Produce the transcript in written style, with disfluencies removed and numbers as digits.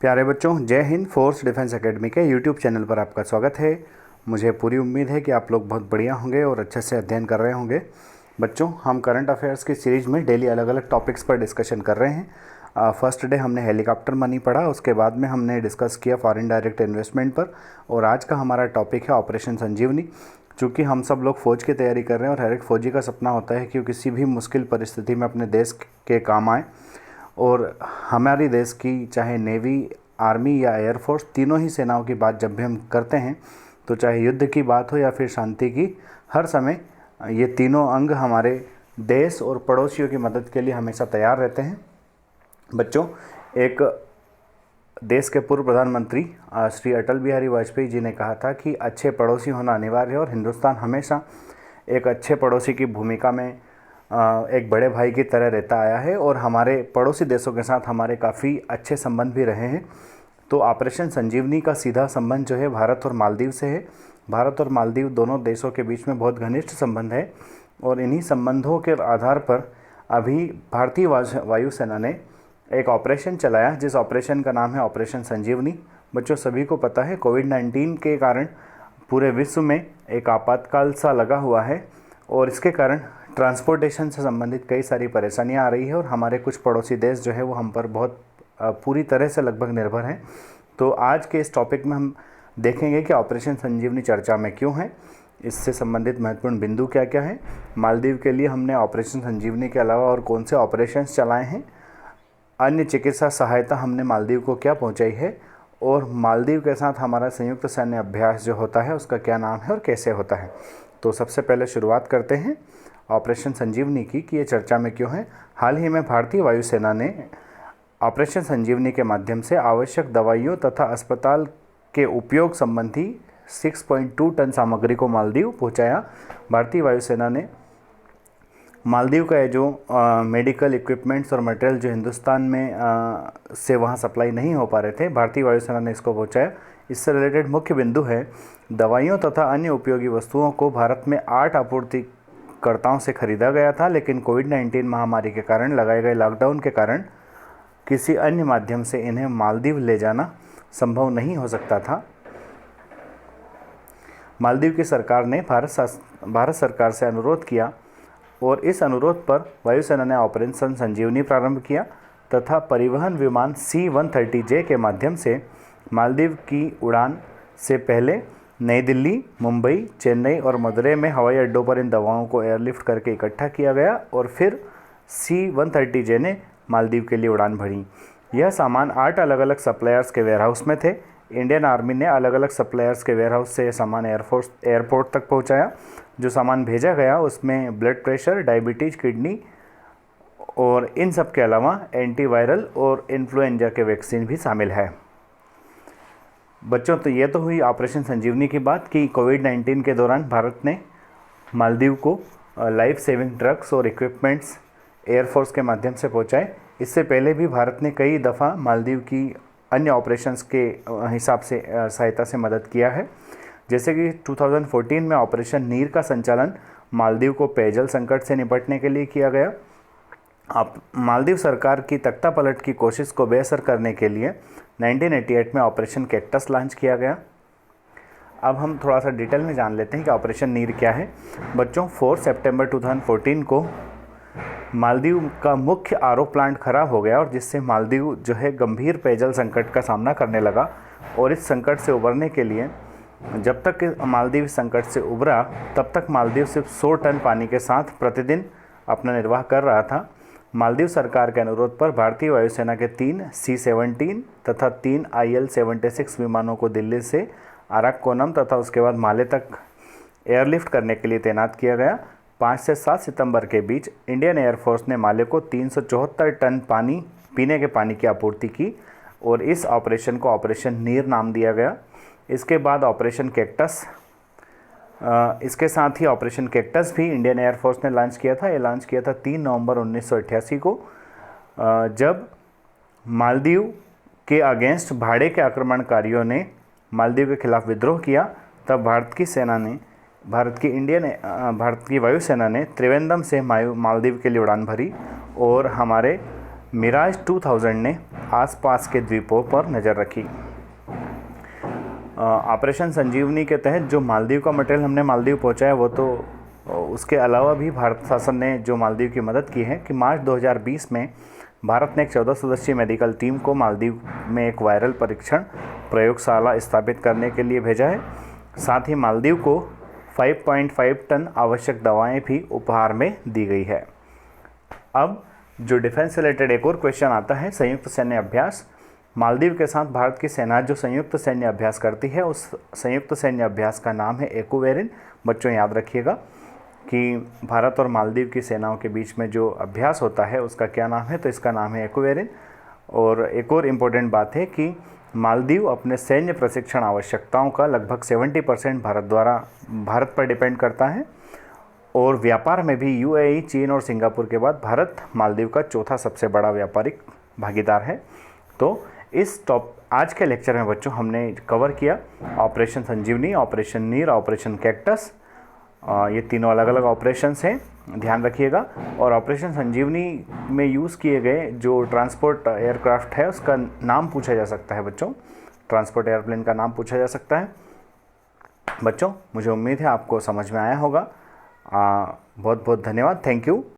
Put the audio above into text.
प्यारे बच्चों, जय हिंद। फोर्स डिफेंस एकेडमी के यूट्यूब चैनल पर आपका स्वागत है। मुझे पूरी उम्मीद है कि आप लोग बहुत बढ़िया होंगे और अच्छे से अध्ययन कर रहे होंगे। बच्चों, हम करंट अफेयर्स की सीरीज़ में डेली अलग अलग टॉपिक्स पर डिस्कशन कर रहे हैं। फर्स्ट डे हमने हेलीकॉप्टर मनी पढ़ा, उसके बाद में हमने डिस्कस किया फॉरेन डायरेक्ट इन्वेस्टमेंट पर, और आज का हमारा टॉपिक है ऑपरेशन संजीवनी। चूँकि हम सब लोग फ़ौज की तैयारी कर रहे हैं और हर एक फ़ौजी का सपना होता है कि वो किसी भी मुश्किल परिस्थिति में अपने देश के काम आए, और हमारी देश की चाहे नेवी, आर्मी या एयरफोर्स, तीनों ही सेनाओं की बात जब भी हम करते हैं तो चाहे युद्ध की बात हो या फिर शांति की, हर समय ये तीनों अंग हमारे देश और पड़ोसियों की मदद के लिए हमेशा तैयार रहते हैं। बच्चों, एक देश के पूर्व प्रधानमंत्री श्री अटल बिहारी वाजपेयी जी ने कहा था कि अच्छे पड़ोसी होना अनिवार्य है, और हिंदुस्तान हमेशा एक अच्छे पड़ोसी की भूमिका में एक बड़े भाई की तरह रहता आया है, और हमारे पड़ोसी देशों के साथ हमारे काफ़ी अच्छे संबंध भी रहे हैं। तो ऑपरेशन संजीवनी का सीधा संबंध जो है भारत और मालदीव से है। भारत और मालदीव दोनों देशों के बीच में बहुत घनिष्ठ संबंध है, और इन्हीं संबंधों के आधार पर अभी भारतीय वायुसेना ने एक ऑपरेशन चलाया, जिस ऑपरेशन का नाम है ऑपरेशन संजीवनी। बच्चों, सभी को पता है कोविड-19 के कारण पूरे विश्व में एक आपातकाल सा लगा हुआ है, और इसके कारण ट्रांसपोर्टेशन से संबंधित कई सारी परेशानियां आ रही है, और हमारे कुछ पड़ोसी देश जो है वो हम पर बहुत पूरी तरह से लगभग निर्भर हैं। तो आज के इस टॉपिक में हम देखेंगे कि ऑपरेशन संजीवनी चर्चा में क्यों है, इससे संबंधित महत्वपूर्ण बिंदु क्या क्या हैं, मालदीव के लिए हमने ऑपरेशन संजीवनी के अलावा और कौन से ऑपरेशंस चलाए हैं, अन्य चिकित्सा सहायता हमने मालदीव को क्या पहुंचाई है, और मालदीव के साथ हमारा संयुक्त सैन्य अभ्यास जो होता है उसका क्या नाम है और कैसे होता है। तो सबसे पहले शुरुआत करते हैं ऑपरेशन संजीवनी की कि ये चर्चा में क्यों है। हाल ही में भारतीय वायुसेना ने ऑपरेशन संजीवनी के माध्यम से आवश्यक दवाइयों तथा अस्पताल के उपयोग संबंधी 6.2 टन सामग्री को मालदीव पहुंचाया। भारतीय वायुसेना ने मालदीव का ये जो मेडिकल इक्विपमेंट्स और मटेरियल जो हिंदुस्तान में से वहाँ सप्लाई नहीं हो पा रहे थे, भारतीय वायुसेना ने इसको पहुंचाया। इससे रिलेटेड मुख्य बिंदु है, दवाइयों तथा अन्य उपयोगी वस्तुओं को भारत में 8 आपूर्तिकर्ताओं से खरीदा गया था, लेकिन कोविड-19 महामारी के कारण लगाए गए लॉकडाउन के कारण किसी अन्य माध्यम से इन्हें मालदीव ले जाना संभव नहीं हो सकता था। मालदीव की सरकार ने भारत सरकार से अनुरोध किया, और इस अनुरोध पर वायुसेना ने ऑपरेशन संजीवनी प्रारंभ किया तथा परिवहन विमान C-130J के माध्यम से मालदीव की उड़ान से पहले नई दिल्ली, मुंबई, चेन्नई और मदुरै में हवाई अड्डों पर इन दवाओं को एयरलिफ्ट करके इकट्ठा किया गया, और फिर C-130J ने मालदीव के लिए उड़ान भरी। यह सामान 8 अलग अलग सप्लायर्स के वेयरहाउस में थे। इंडियन आर्मी ने अलग अलग सप्लायर्स के वेयरहाउस से यह सामान एयरपोर्ट तक पहुंचाया। जो सामान भेजा गया उसमें ब्लड प्रेशर, डायबिटीज़, किडनी और इन सब के अलावा एंटीवायरल और इन्फ्लुएंजा के वैक्सीन भी शामिल है। बच्चों, तो ये तो हुई ऑपरेशन संजीवनी की बात कि कोविड-19 के दौरान भारत ने मालदीव को लाइफ सेविंग ड्रग्स और इक्विपमेंट्स एयरफोर्स के माध्यम से पहुंचाए। इससे पहले भी भारत ने कई दफ़ा मालदीव की अन्य ऑपरेशंस के हिसाब से सहायता से मदद किया है। जैसे कि 2014 में ऑपरेशन नीर का संचालन मालदीव को पेयजल संकट से निपटने के लिए किया गया। मालदीव सरकार की तख्तापलट की कोशिश को बेअसर करने के लिए 1988 में ऑपरेशन कैक्टस लॉन्च किया गया। अब हम थोड़ा सा डिटेल में जान लेते हैं कि ऑपरेशन नीर क्या है। बच्चों, 4 सितंबर 2014 को मालदीव का मुख्य आरओ प्लांट खराब हो गया, और जिससे मालदीव जो है गंभीर पेयजल संकट का सामना करने लगा। और इस संकट से उबरने के लिए, जब तक मालदीव इस संकट से उबरा तब तक मालदीव सिर्फ 100 टन पानी के साथ प्रतिदिन अपना निर्वाह कर रहा था। मालदीव सरकार के अनुरोध पर भारतीय वायुसेना के 3 C-17 तथा 3 IL-76 विमानों को दिल्ली से अराक्कोनम तथा उसके बाद माले तक एयरलिफ्ट करने के लिए तैनात किया गया। 5 से 7 सितंबर के बीच इंडियन एयरफोर्स ने माले को 374 टन पीने के पानी की आपूर्ति की, और इस ऑपरेशन को ऑपरेशन नीर नाम दिया गया। इसके बाद ऑपरेशन कैक्टस, इसके साथ ही ऑपरेशन कैक्टस भी इंडियन एयरफोर्स ने लॉन्च किया था। ये लॉन्च किया था 3 नवंबर 1988 को, जब मालदीव के अगेंस्ट भाड़े के आक्रमणकारियों ने मालदीव के खिलाफ विद्रोह किया। तब भारत की वायुसेना ने त्रिवेंद्रम से मालदीव के लिए उड़ान भरी, और हमारे मिराज 2000 ने आसपास के द्वीपों पर नज़र रखी। ऑपरेशन संजीवनी के तहत जो मालदीव का मटेरियल हमने मालदीव पहुंचाया वो तो उसके अलावा भी भारत शासन ने जो मालदीव की मदद की है कि मार्च 2020 में भारत ने एक 14 सदस्यीय मेडिकल टीम को मालदीव में एक वायरल परीक्षण प्रयोगशाला स्थापित करने के लिए भेजा है। साथ ही मालदीव को 5.5 टन आवश्यक दवाएं भी उपहार में दी गई है। अब जो डिफेंस से रिलेटेड एक और क्वेश्चन आता है, संयुक्त सैन्य अभ्यास। मालदीव के साथ भारत की सेना जो संयुक्त सैन्य अभ्यास करती है उस संयुक्त सैन्य अभ्यास का नाम है एक्वेरिन। बच्चों याद रखिएगा कि भारत और मालदीव की सेनाओं के बीच में जो अभ्यास होता है उसका क्या नाम है, तो इसका नाम है एक्वेरिन। और एक और इम्पोर्टेंट बात है कि मालदीव अपने सैन्य प्रशिक्षण आवश्यकताओं का लगभग 70% भारत पर डिपेंड करता है। और व्यापार में भी यूएई, चीन और सिंगापुर के बाद भारत मालदीव का चौथा सबसे बड़ा व्यापारिक भागीदार है। तो आज के लेक्चर में बच्चों हमने कवर किया ऑपरेशन संजीवनी, ऑपरेशन नीर, ऑपरेशन कैक्टस। ये तीनों अलग अलग ऑपरेशंस हैं, ध्यान रखिएगा। और ऑपरेशन संजीवनी में यूज़ किए गए जो ट्रांसपोर्ट एयरक्राफ्ट है उसका नाम पूछा जा सकता है बच्चों, ट्रांसपोर्ट एयरप्लेन का नाम पूछा जा सकता है। बच्चों मुझे उम्मीद है आपको समझ में आया होगा। बहुत बहुत धन्यवाद, थैंक यू।